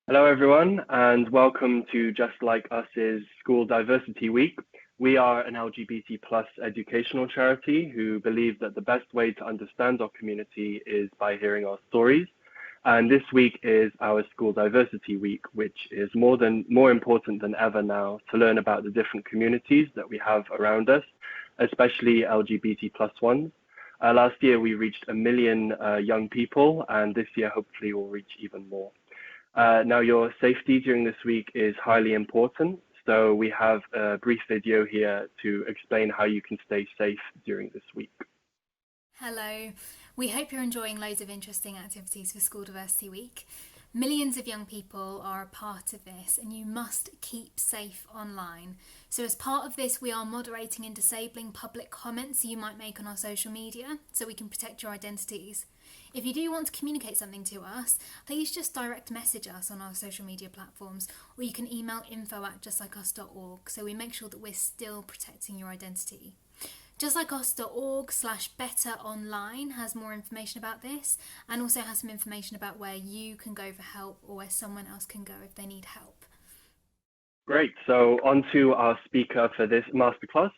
Hello, everyone, and welcome to Just Like Us's School Diversity Week. We are an LGBT plus educational charity who believe that the best way to understand our community is by hearing our stories. And this week is our School Diversity Week, which is more important than ever now to learn about the different communities that we have around us, especially LGBT plus ones. Last year, we reached 1 million young people, and this year, hopefully, we'll reach even more. Now, your safety during this week is highly important. So we have a brief video here to explain how you can stay safe during this week. Hello. We hope you're enjoying loads of interesting activities for School Diversity Week. Millions of young people are a part of this, and you must keep safe online. So as part of this, we are moderating and disabling public comments you might make on our social media so we can protect your identities. If you do want to communicate something to us, please just direct message us on our social media platforms, or you can email info@justlikeus.org so we make sure that we're still protecting your identity. Justlikeus.org/betteronline has more information about this, and also has some information about where you can go for help or where someone else can go if they need help. Great. So on to our speaker for this masterclass.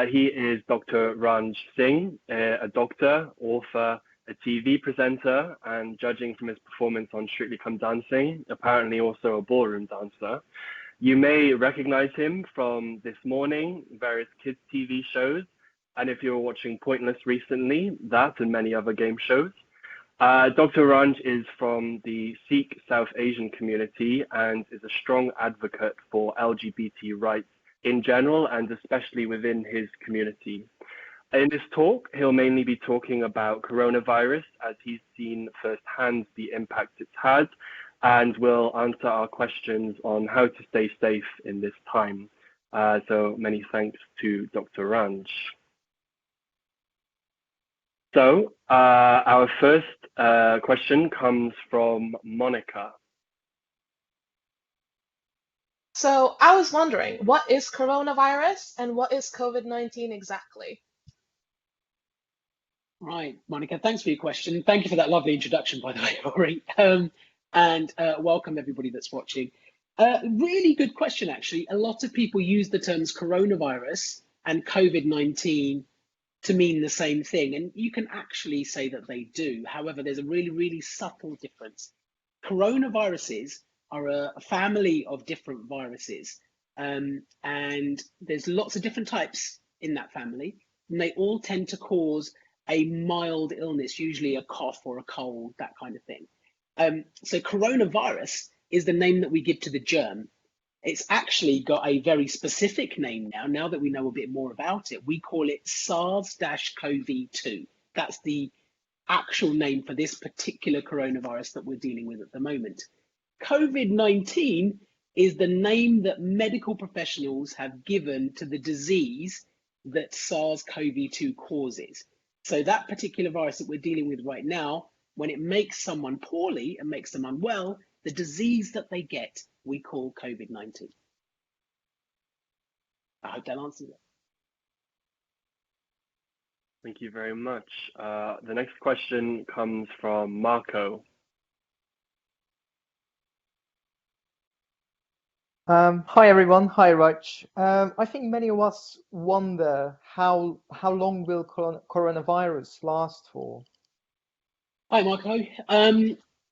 He is Dr. Ranj Singh, a doctor, author, a TV presenter, and judging from his performance on Strictly Come Dancing, apparently also a ballroom dancer. You may recognize him from This Morning, various kids' TV shows, and if you were watching Pointless recently, that and many other game shows. Dr. Ranj is from the Sikh South Asian community and is a strong advocate for LGBT rights in general and especially within his community. In this talk, he'll mainly be talking about coronavirus as he's seen firsthand the impact it's had, and will answer our questions on how to stay safe in this time. So many thanks to Dr. Ranj. So our first question comes from Monica. So I was wondering, what is coronavirus and what is COVID-19 exactly? Right, Monica, thanks for your question. Thank you for that lovely introduction, by the way, Rory. And welcome everybody that's watching. Really good question, actually. A lot of people use the terms coronavirus and COVID-19 to mean the same thing, and you can actually say that they do. However, there's a really, really subtle difference. Coronaviruses are a family of different viruses, and there's lots of different types in that family, and they all tend to cause a mild illness, usually a cough or a cold, that kind of thing. So coronavirus is the name that we give to the germ. It's actually got a very specific name now that we know a bit more about it. We call it SARS-CoV-2. That's the actual name for this particular coronavirus that we're dealing with at the moment. COVID-19 is the name that medical professionals have given to the disease that SARS-CoV-2 causes. So that particular virus that we're dealing with right now, when it makes someone poorly and makes them unwell, the disease that they get, we call COVID-19. I hope that answers it. Thank you very much. The next question comes from Marco. Hi everyone, hi Raj. I think many of us wonder how long will coronavirus last for? Hi Marco.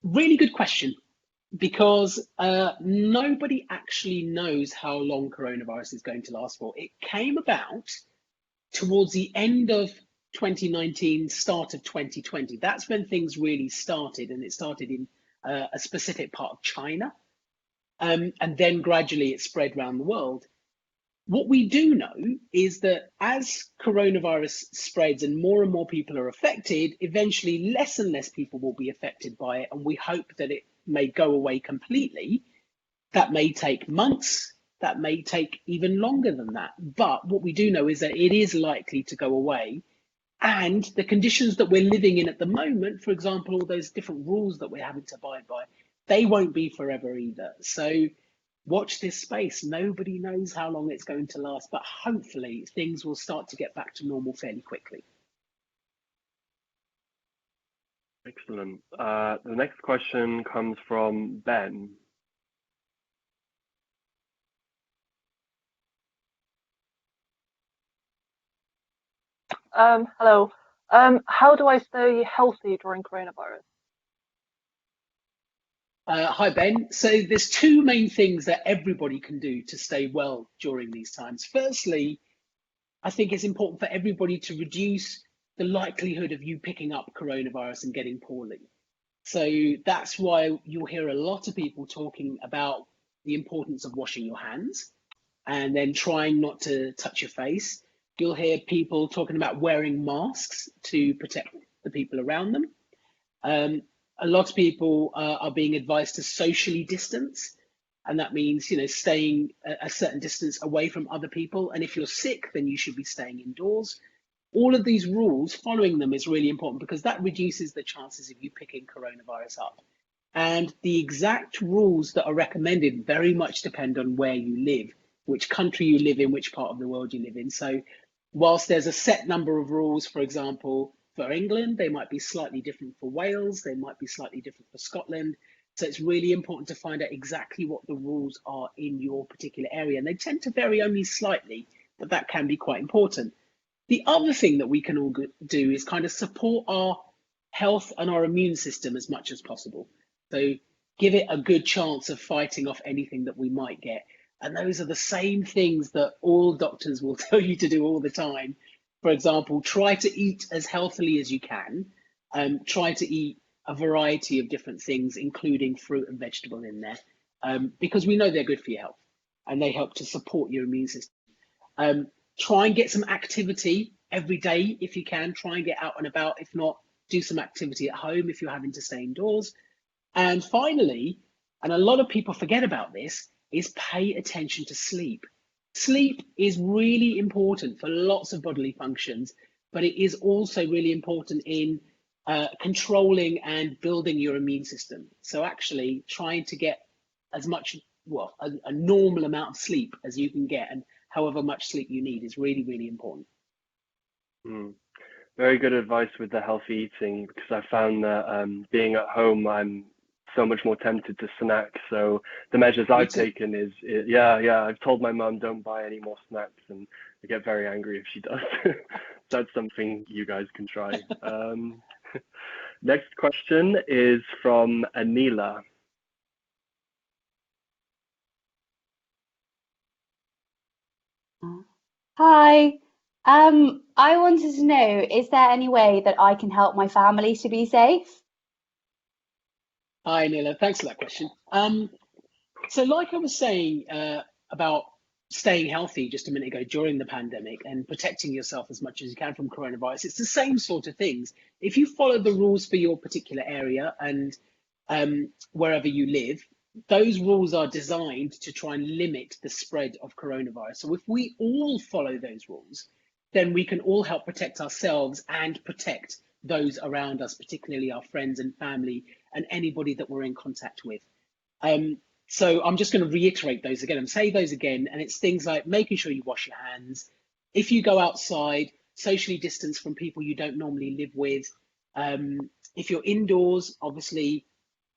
Really good question, because nobody actually knows how long coronavirus is going to last for. It came about towards the end of 2019, start of 2020. That's when things really started, and it started in a specific part of China. And then gradually it spread around the world. What we do know is that as coronavirus spreads and more people are affected, eventually less and less people will be affected by it. And we hope that it may go away completely. That may take months, that may take even longer than that. But what we do know is that it is likely to go away. And the conditions that we're living in at the moment, for example, all those different rules that we're having to abide by, they won't be forever either. So watch this space. Nobody knows how long it's going to last, but hopefully things will start to get back to normal fairly quickly. Excellent. The next question comes from Ben. Hello. How do I stay healthy during coronavirus? Hi, Ben. So there's two main things that everybody can do to stay well during these times. Firstly, I think it's important for everybody to reduce the likelihood of you picking up coronavirus and getting poorly. So that's why you'll hear a lot of people talking about the importance of washing your hands and then trying not to touch your face. You'll hear people talking about wearing masks to protect the people around them. A lot of people are being advised to socially distance, and that means staying a certain distance away from other people. And if you're sick, then you should be staying indoors. All of these rules, following them is really important because that reduces the chances of you picking coronavirus up. And the exact rules that are recommended very much depend on where you live, which country you live in, which part of the world you live in. So whilst there's a set number of rules, for example, for England, they might be slightly different for Wales, they might be slightly different for Scotland. So it's really important to find out exactly what the rules are in your particular area. And they tend to vary only slightly, but that can be quite important. The other thing that we can all do is kind of support our health and our immune system as much as possible. So give it a good chance of fighting off anything that we might get. And those are the same things that all doctors will tell you to do all the time. For example, try to eat as healthily as you can. Try to eat a variety of different things, including fruit and vegetable in there, because we know they're good for your health and they help to support your immune system. Try and get some activity every day if you can. Try and get out and about. If not, do some activity at home if you're having to stay indoors. And finally, and a lot of people forget about this, is pay attention to sleep. Sleep is really important for lots of bodily functions, but it is also really important in controlling and building your immune system. So actually trying to get as much, well, a normal amount of sleep as you can get, and however much sleep you need is really, really important. Very good advice with the healthy eating, because I found that being at home, I'm so much more tempted to snack. So the measures I've taken is, I've told my mum don't buy any more snacks, and I get very angry if she does. That's something you guys can try. Next question is from Anila. Hi. I wanted to know, is there any way that I can help my family to be safe? Hi, Nila. Thanks for that question. So like I was saying about staying healthy just a minute ago during the pandemic and protecting yourself as much as you can from coronavirus, it's the same sort of things. If you follow the rules for your particular area and wherever you live, those rules are designed to try and limit the spread of coronavirus. So if we all follow those rules, then we can all help protect ourselves and protect those around us, particularly our friends and family and anybody that we're in contact with. So I'm just going to reiterate those again and say those again. And it's things like making sure you wash your hands. If you go outside, socially distance from people you don't normally live with. If you're indoors, obviously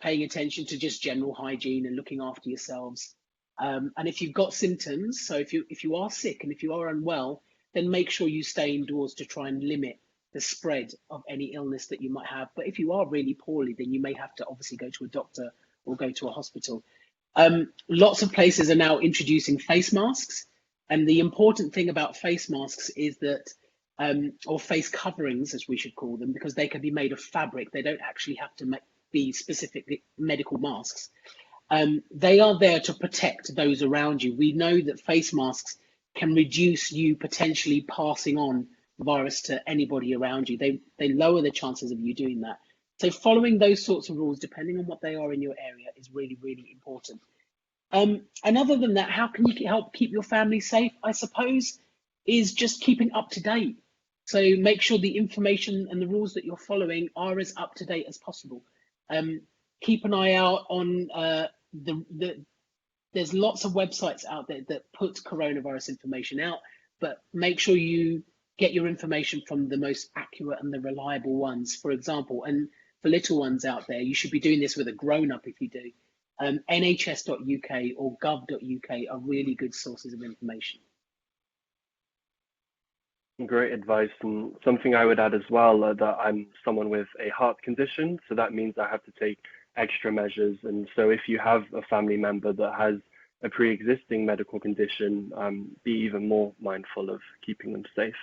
paying attention to just general hygiene and looking after yourselves. And if you've got symptoms, so if you are sick and if you are unwell, then make sure you stay indoors to try and limit the spread of any illness that you might have. But if you are really poorly, then you may have to obviously go to a doctor or go to a hospital. Lots of places are now introducing face masks. And the important thing about face masks is that, or face coverings, as we should call them, because they can be made of fabric. They don't actually have to be specific medical masks. They are there to protect those around you. We know that face masks can reduce you potentially passing on virus to anybody around you. They lower the chances of you doing that. So following those sorts of rules, depending on what they are in your area, is really, really important. And other than that, how can you help keep your family safe? I suppose is just keeping up to date. So make sure the information and the rules that you're following are as up to date as possible. Keep an eye out on there's lots of websites out there that put coronavirus information out, but make sure you get your information from the most accurate and the reliable ones. For example, and for little ones out there, you should be doing this with a grown-up if you do. NHS.uk or gov.uk are really good sources of information. Great advice, and something I would add as well, that I'm someone with a heart condition, so that means I have to take extra measures. And so if you have a family member that has a pre-existing medical condition, be even more mindful of keeping them safe.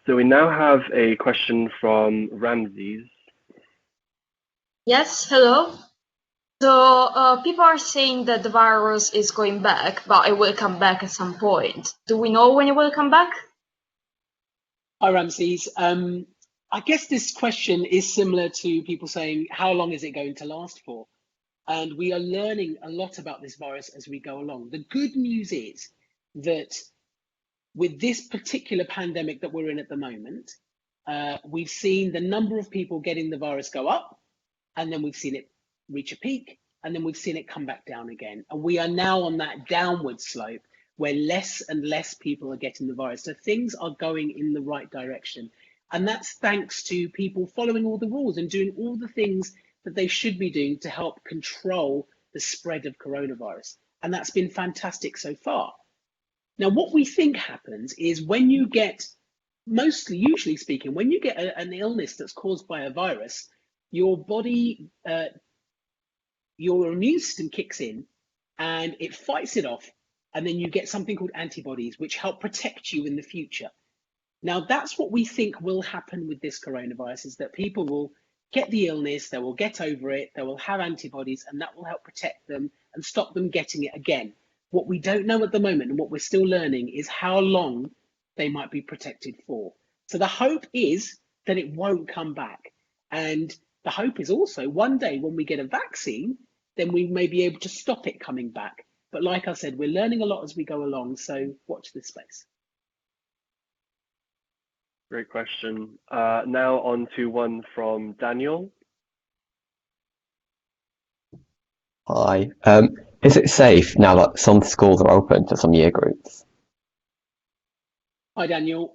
So we now have a question from Ramses. Yes, hello. So people are saying that the virus is going back, but it will come back at some point. Do we know when it will come back? Hi, Ramses. I guess this question is similar to people saying, how long is it going to last for? And we are learning a lot about this virus as we go along. The good news is that with this particular pandemic that we're in at the moment, we've seen the number of people getting the virus go up, and then we've seen it reach a peak, and then we've seen it come back down again. And we are now on that downward slope where less and less people are getting the virus. So things are going in the right direction. And that's thanks to people following all the rules and doing all the things that they should be doing to help control the spread of coronavirus. And that's been fantastic so far. Now, what we think happens is when you get, usually speaking, when you get an illness that's caused by a virus, your body, your immune system kicks in and it fights it off. And then you get something called antibodies, which help protect you in the future. Now, that's what we think will happen with this coronavirus, is that people will get the illness, they will get over it, they will have antibodies, and that will help protect them and stop them getting it again. What we don't know at the moment, and what we're still learning, is how long they might be protected for. So the hope is that it won't come back. And the hope is also one day when we get a vaccine, then we may be able to stop it coming back. But like I said, we're learning a lot as we go along, so watch this space. Great question. Now on to one from Daniel. Hi. Is it safe now that some schools are open to some year groups? Hi, Daniel.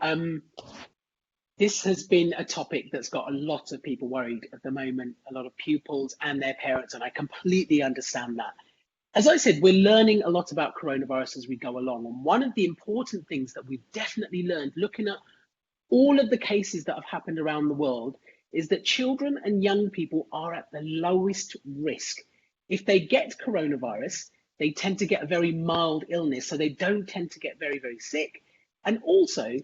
This has been a topic that's got a lot of people worried at the moment, a lot of pupils and their parents, and I completely understand that. As I said, we're learning a lot about coronavirus as we go along. And one of the important things that we've definitely learned, looking at all of the cases that have happened around the world, is that children and young people are at the lowest risk. If they get coronavirus, they tend to get a very mild illness, so they don't tend to get very, very sick. And also,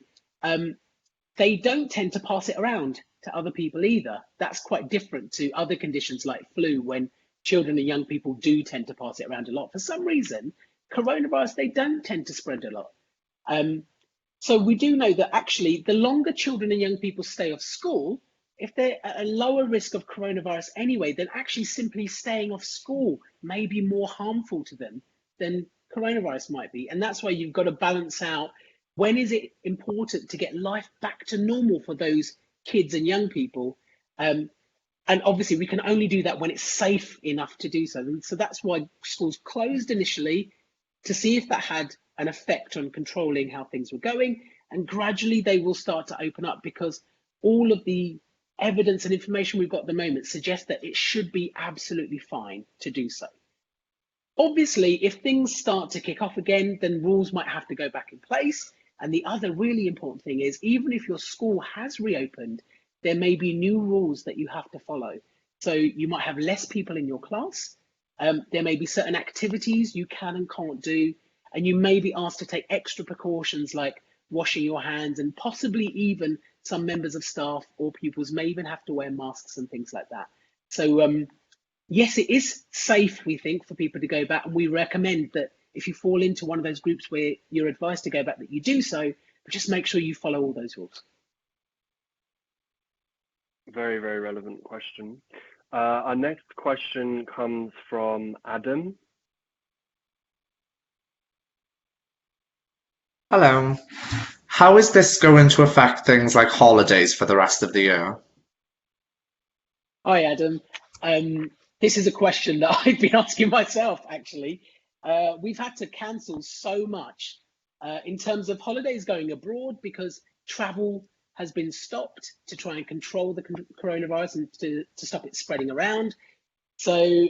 they don't tend to pass it around to other people either. That's quite different to other conditions like flu, when children and young people do tend to pass it around a lot. For some reason, coronavirus, they don't tend to spread a lot. So we do know that actually the longer children and young people stay off school, if they're at a lower risk of coronavirus anyway, then actually simply staying off school may be more harmful to them than coronavirus might be. And that's why you've got to balance out, when is it important to get life back to normal for those kids and young people? And obviously we can only do that when it's safe enough to do so. And so that's why schools closed initially, to see if that had an effect on controlling how things were going. And gradually they will start to open up, because all of the evidence and information we've got at the moment suggests that it should be absolutely fine to do so. Obviously, if things start to kick off again, then rules might have to go back in place. And the other really important thing is, even if your school has reopened, there may be new rules that you have to follow. So you might have less people in your class. There may be certain activities you can and can't do, and you may be asked to take extra precautions like washing your hands, and possibly even some members of staff or pupils may even have to wear masks and things like that. So yes, it is safe, we think, for people to go back, and we recommend that if you fall into one of those groups where you're advised to go back, that you do so, but just make sure you follow all those rules. Very, very relevant question. Our next question comes from Adam. Hello. How is this going to affect things like holidays for the rest of the year? Hi, Adam. This is a question that I've been asking myself, actually. We've had to cancel so much in terms of holidays going abroad, because travel has been stopped to try and control the coronavirus and to stop it spreading around. So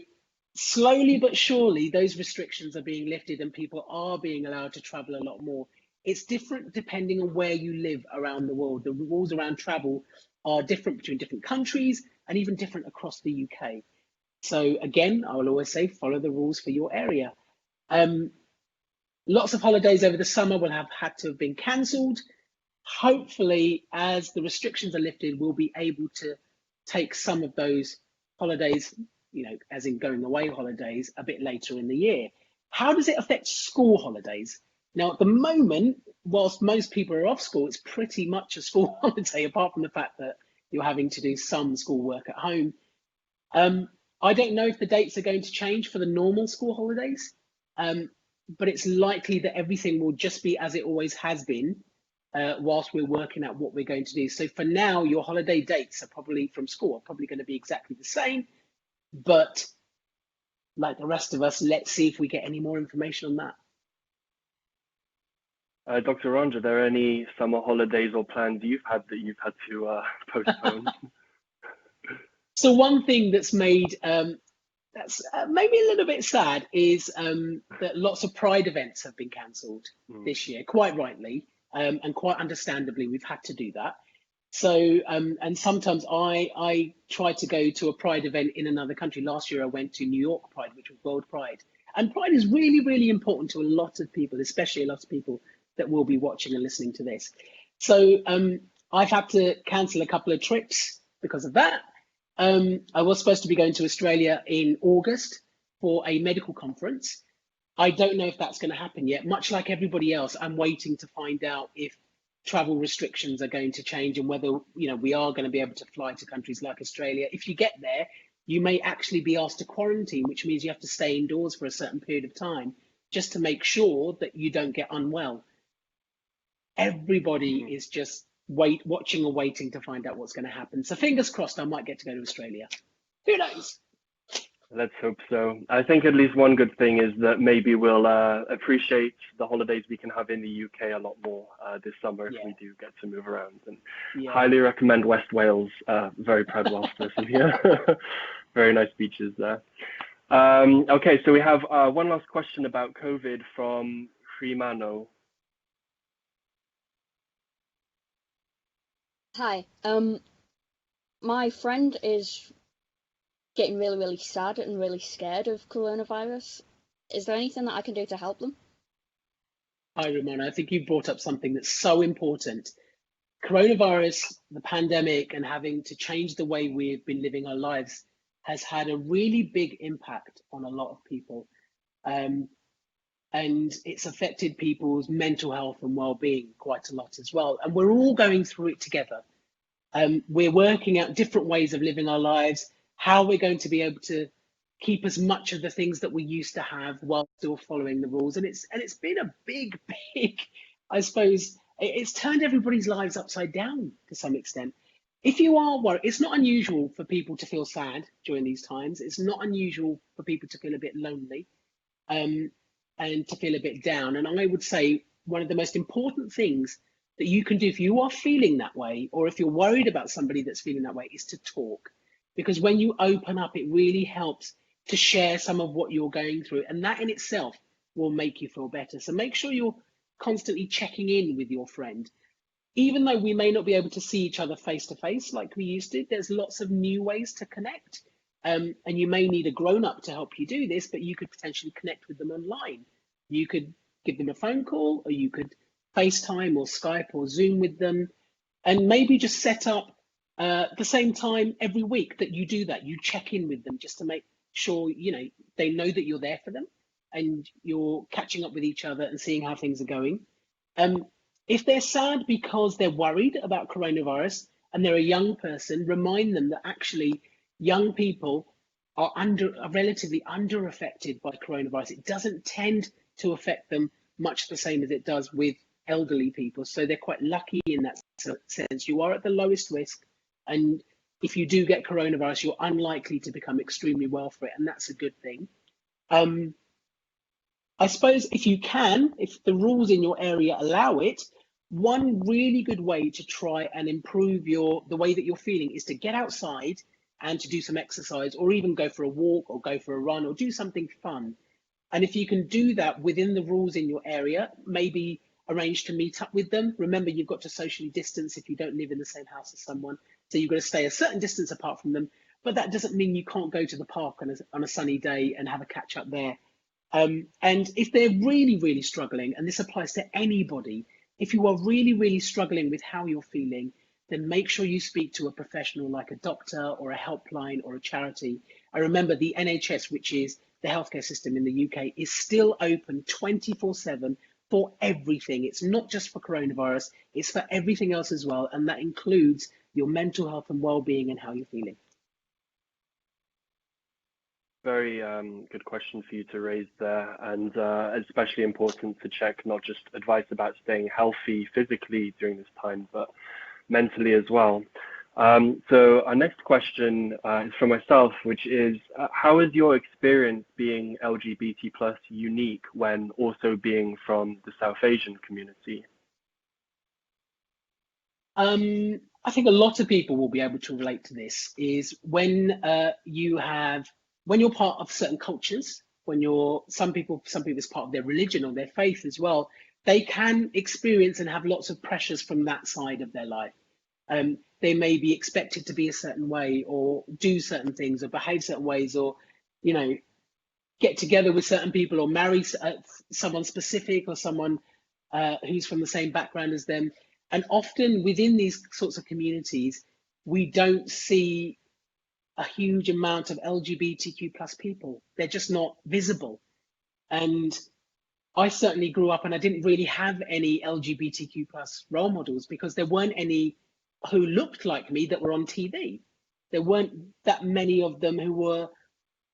slowly but surely, those restrictions are being lifted and people are being allowed to travel a lot more It's different depending on where you live around the world. The rules around travel are different between different countries and even different across the UK. So again, I will always say follow the rules for your area. Lots of holidays over the summer will have had to have been cancelled. Hopefully, as the restrictions are lifted, we'll be able to take some of those holidays, as in going away holidays, a bit later in the year. How does it affect school holidays? Now, at the moment, whilst most people are off school, it's pretty much a school holiday, apart from the fact that you're having to do some school work at home. I don't know if the dates are going to change for the normal school holidays, but it's likely that everything will just be as it always has been, whilst we're working out what we're going to do. So for now, your holiday dates are probably from school are probably going to be exactly the same, but like the rest of us, let's see if we get any more information on that. Dr. Ranj, are there any summer holidays or plans you've had that you've had to postpone? So one thing that's made that's maybe a little bit sad is that lots of Pride events have been cancelled this year, quite rightly, and quite understandably. We've had to do that. So and sometimes I try to go to a Pride event in another country. Last year I went to New York Pride, which was World Pride, and Pride is really, really important to a lot of people, especially a lot of people that will be watching and listening to this. So I've had to cancel a couple of trips because of that. I was supposed to be going to Australia in August for a medical conference. I don't know if that's going to happen yet. Much like everybody else, I'm waiting to find out if travel restrictions are going to change and whether we are going to be able to fly to countries like Australia. If you get there, you may actually be asked to quarantine, which means you have to stay indoors for a certain period of time just to make sure that you don't get unwell. Everybody is just watching and waiting to find out what's going to happen. So fingers crossed I might get to go to Australia. Who knows? Let's hope so. I think at least one good thing is that maybe we'll appreciate the holidays we can have in the UK a lot more this summer if we do get to move around. And highly recommend West Wales. Very proud Welsh person here. Very nice beaches there. Okay, so we have one last question about COVID from Frimano. Hi, my friend is getting really, really sad and really scared of coronavirus. Is there anything that I can do to help them? Hi, Ramona. I think you brought up something that's so important. Coronavirus, the pandemic, and having to change the way we've been living our lives has had a really big impact on a lot of people. And it's affected people's mental health and well-being quite a lot as well. And we're all going through it together. We're working out different ways of living our lives, how we're going to be able to keep as much of the things that we used to have while still following the rules. And it's been a big, I suppose, it's turned everybody's lives upside down to some extent. If you are worried, it's not unusual for people to feel sad during these times. It's not unusual for people to feel a bit lonely. And to feel a bit down. And I would say one of the most important things that you can do if you are feeling that way, or if you're worried about somebody that's feeling that way, is to talk. Because when you open up, it really helps to share some of what you're going through. And that in itself will make you feel better. So make sure you're constantly checking in with your friend. Even though we may not be able to see each other face to face like we used to, there's lots of new ways to connect. And you may need a grown-up to help you do this, but you could potentially connect with them online. You could give them a phone call, or you could FaceTime or Skype or Zoom with them, and maybe just set up the same time every week that you do that. You check in with them just to make sure they know that you're there for them and you're catching up with each other and seeing how things are going. If they're sad because they're worried about coronavirus and they're a young person, remind them that actually young people are relatively under affected by coronavirus. It doesn't tend to affect them much the same as it does with elderly people. So they're quite lucky in that sense. You are at the lowest risk. And if you do get coronavirus, you're unlikely to become extremely well for it. And that's a good thing. I suppose if the rules in your area allow it, one really good way to try and improve the way that you're feeling is to get outside and to do some exercise, or even go for a walk or go for a run or do something fun. And if you can do that within the rules in your area, maybe arrange to meet up with them. Remember, you've got to socially distance if you don't live in the same house as someone. So you've got to stay a certain distance apart from them. But that doesn't mean you can't go to the park on a sunny day and have a catch up there. And if they're really, really struggling, and this applies to anybody, if you are really, really struggling with how you're feeling, then make sure you speak to a professional like a doctor or a helpline or a charity. I remember the NHS, which is the healthcare system in the UK, is still open 24/7 for everything. It's not just for coronavirus, it's for everything else as well. And that includes your mental health and well-being and how you're feeling. Very good question for you to raise there, and especially important to check not just advice about staying healthy physically during this time, but mentally as well. So our next question is from myself, which is, how is your experience being LGBT plus unique when also being from the South Asian community? I think a lot of people will be able to relate to this, is when when you're part of certain cultures, when some people it's part of their religion or their faith as well, they can experience and have lots of pressures from that side of their life. They may be expected to be a certain way or do certain things or behave certain ways, or, get together with certain people or marry someone specific or someone who's from the same background as them. And often within these sorts of communities, we don't see a huge amount of LGBTQ plus people. They're just not visible. And I certainly grew up and I didn't really have any LGBTQ plus role models because there weren't any who looked like me that were on TV. There weren't that many of them who were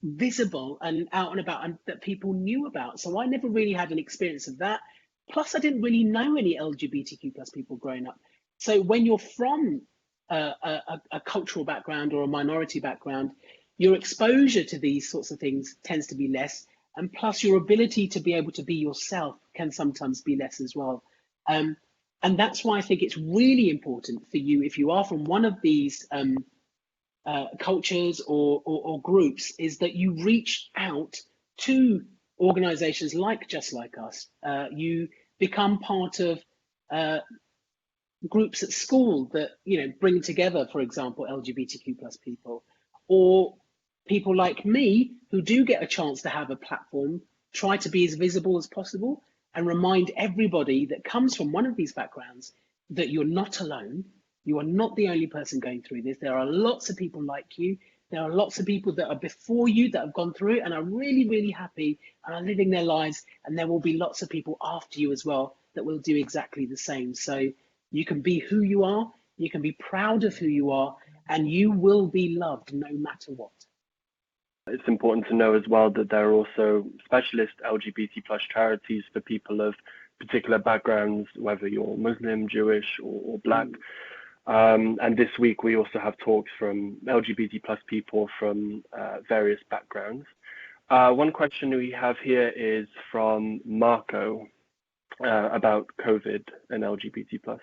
visible and out and about and that people knew about. So I never really had an experience of that. Plus, I didn't really know any LGBTQ plus people growing up. So when you're from a cultural background or a minority background, your exposure to these sorts of things tends to be less. And plus, your ability to be able to be yourself can sometimes be less as well. And that's why I think it's really important for you, if you are from one of these cultures or groups, is that you reach out to organizations like Just Like Us. You become part of groups at school that bring together, for example, LGBTQ plus people, or people like me who do get a chance to have a platform, try to be as visible as possible and remind everybody that comes from one of these backgrounds that you're not alone. You are not the only person going through this. There are lots of people like you. There are lots of people that are before you that have gone through it and are really, really happy and are living their lives. And there will be lots of people after you as well that will do exactly the same. So you can be who you are, you can be proud of who you are, and you will be loved no matter what. It's important to know as well that there are also specialist LGBT plus charities for people of particular backgrounds, whether you're Muslim, Jewish, or Black. And this week we also have talks from LGBT plus people from various backgrounds. One question we have here is from Marco about COVID and LGBT plus.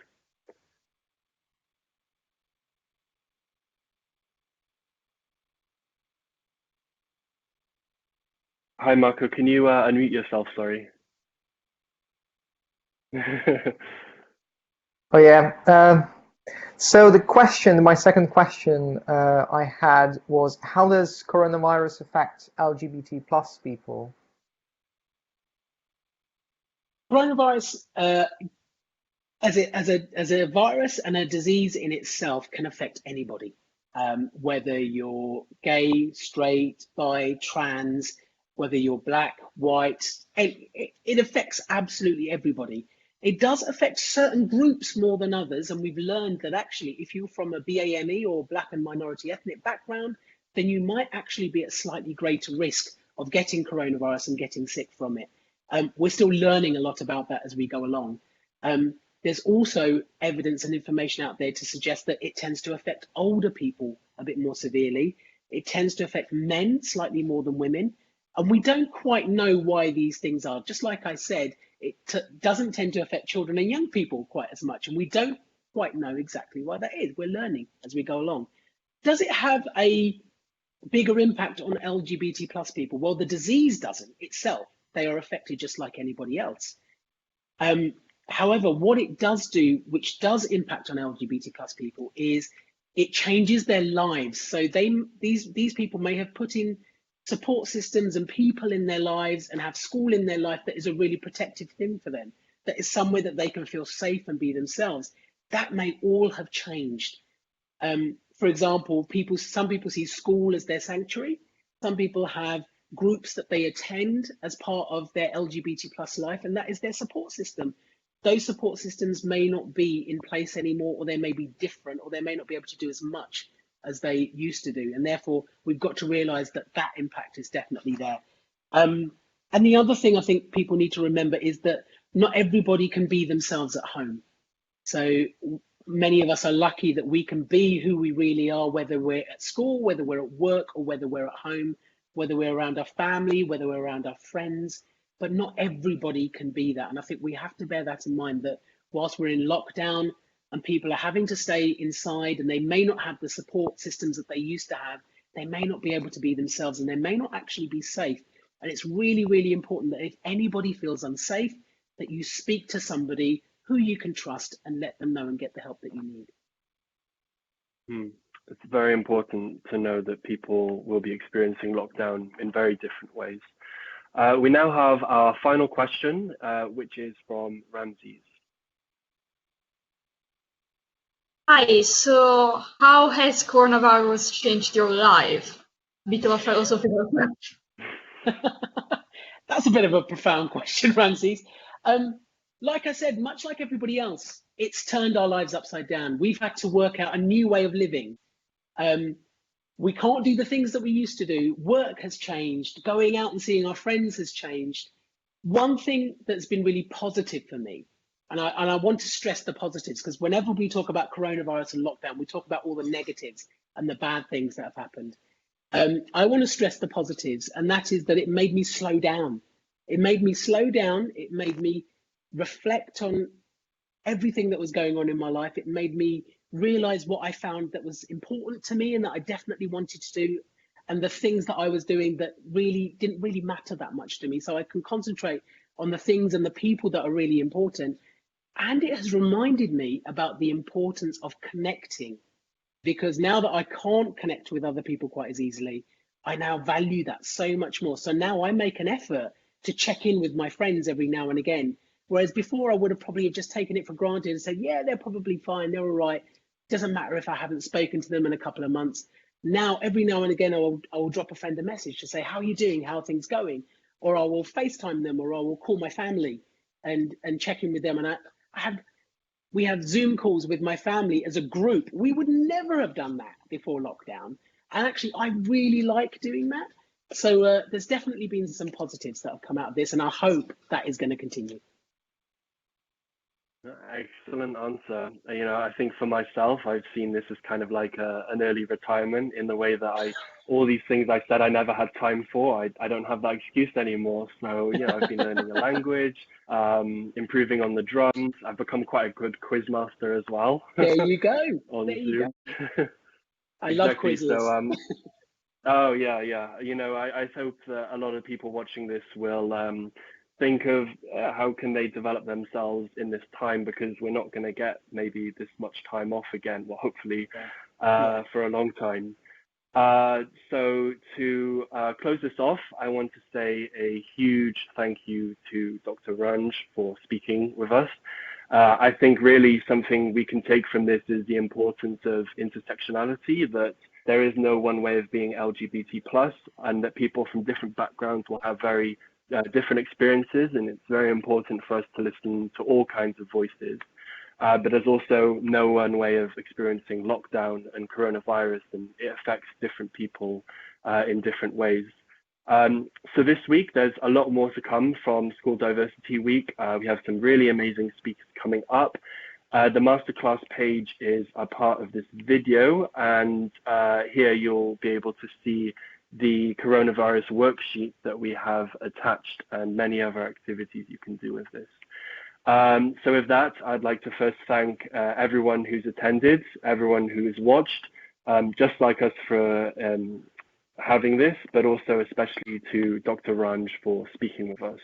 Hi Marco, can you unmute yourself? Sorry. Oh yeah. So my second question I had was, how does coronavirus affect LGBT plus people? Coronavirus, as a virus and a disease in itself, can affect anybody, whether you're gay, straight, bi, trans, whether you're Black, white. It affects absolutely everybody. It does affect certain groups more than others, and we've learned that actually if you're from a BAME or Black and minority ethnic background, then you might actually be at slightly greater risk of getting coronavirus and getting sick from it. We're still learning a lot about that as we go along. There's also evidence and information out there to suggest that it tends to affect older people a bit more severely. It tends to affect men slightly more than women. And we don't quite know why these things are. Just like I said, it doesn't tend to affect children and young people quite as much. And we don't quite know exactly why that is. We're learning as we go along. Does it have a bigger impact on LGBT plus people? Well, the disease doesn't itself. They are affected just like anybody else. However, what it does do, which does impact on LGBT plus people, is it changes their lives. So these people may have put in support systems and people in their lives and have school in their life that is a really protective thing for them, that is somewhere that they can feel safe and be themselves. That may all have changed. For example, some people see school as their sanctuary. Some people have groups that they attend as part of their LGBT plus life, and that is their support system. Those support systems may not be in place anymore, or they may be different, or they may not be able to do as much as they used to do. And therefore, we've got to realize that that impact is definitely there. And the other thing I think people need to remember is that not everybody can be themselves at home. So many of us are lucky that we can be who we really are, whether we're at school, whether we're at work, or whether we're at home, whether we're around our family, whether we're around our friends. But not everybody can be that. And I think we have to bear that in mind, that whilst we're in lockdown and people are having to stay inside and they may not have the support systems that they used to have, they may not be able to be themselves and they may not actually be safe. And it's really, really important that if anybody feels unsafe, that you speak to somebody who you can trust and let them know and get the help that you need. It's very important to know that people will be experiencing lockdown in very different ways. We now have our final question, which is from Ramses. Hi, so how has coronavirus changed your life? Bit of a philosophical question. That's a bit of a profound question, Ramses. Like I said, much like everybody else, it's turned our lives upside down. We've had to work out a new way of living. We can't do the things that we used to do. Work has changed. Going out and seeing our friends has changed. One thing that's been really positive for me, and I want to stress the positives, because whenever we talk about coronavirus and lockdown, we talk about all the negatives and the bad things that have happened. I want to stress the positives, and that is that it made me slow down. It made me slow down. It made me reflect on everything that was going on in my life. It made me realize what I found that was important to me and that I definitely wanted to do, and the things that I was doing that really didn't really matter that much to me. So I can concentrate on the things and the people that are really important. And it has reminded me about the importance of connecting, because now that I can't connect with other people quite as easily, I now value that so much more. So now I make an effort to check in with my friends every now and again. Whereas before I would have probably just taken it for granted and said, yeah, they're probably fine, they're all right. Doesn't matter if I haven't spoken to them in a couple of months. Now, every now and again, I will drop a friend a message to say, how are you doing? How are things going? Or I will FaceTime them, or I will call my family and check in with them. And we have Zoom calls with my family as a group. We would never have done that before lockdown. And actually, I really like doing that. So there's definitely been some positives that have come out of this, and I hope that is going to continue. Excellent answer. I think for myself, I've seen this as kind of like an early retirement, in the way that all these things I said I never had time for, I don't have that excuse anymore. So, I've been learning a language, improving on the drums. I've become quite a good quiz master as well. There you go. On there you Zoom. Go. I love quizzes. So, oh, yeah. I hope that a lot of people watching this will think of how can they develop themselves in this time, because we're not going to get maybe this much time off again, well, hopefully for a long time. So to close this off, I want to say a huge thank you to Dr. Ranj for speaking with us. I think really something we can take from this is the importance of intersectionality, that there is no one way of being LGBT+, and that people from different backgrounds will have very different experiences, and it's very important for us to listen to all kinds of voices. But there's also no one way of experiencing lockdown and coronavirus, and it affects different people in different ways. So this week, there's a lot more to come from School Diversity Week. We have some really amazing speakers coming up. The masterclass page is a part of this video, and here you'll be able to see the coronavirus worksheet that we have attached, and many other activities you can do with this. So with that, I'd like to first thank everyone who's attended, everyone who's watched, just like us, for having this, but also especially to Dr. Ranj for speaking with us.